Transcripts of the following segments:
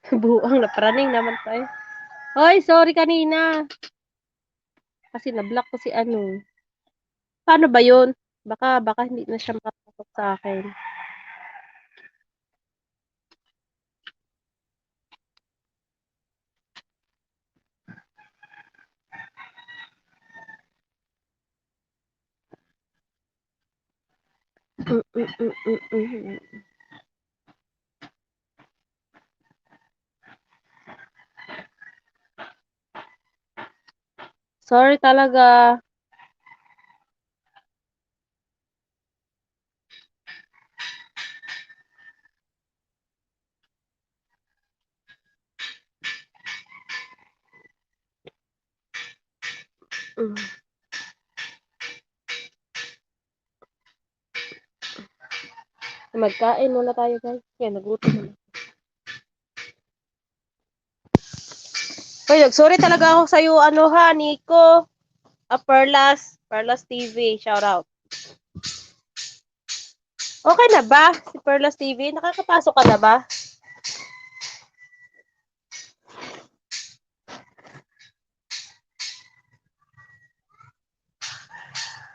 Buang na praning naman tayo. Hoy, sorry kanina. Kasi na-block ko si ano. Paano ba yun? Baka hindi na siya makapasok sa akin. Sorry talaga. Magkain muna tayo, guys. Kaya nagutom na. Hoy, sorry talaga ako sa'yo, ano ha, Nico. Perlas TV, shout out. Okay na ba si Perlas TV? Nakakapasok ka na ba?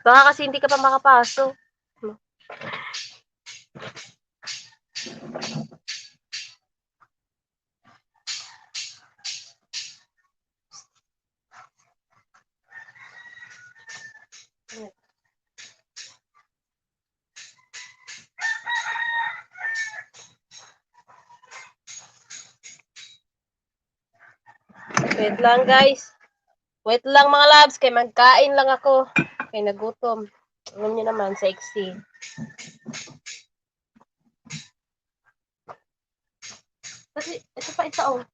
Baka kasi hindi ka pa makapasok. Wait lang, guys. Wait lang, mga labs. Kaya magkain lang ako. Kaya nagutom. Alam niyo naman, sexy. Kasi, ito pa isa, oh.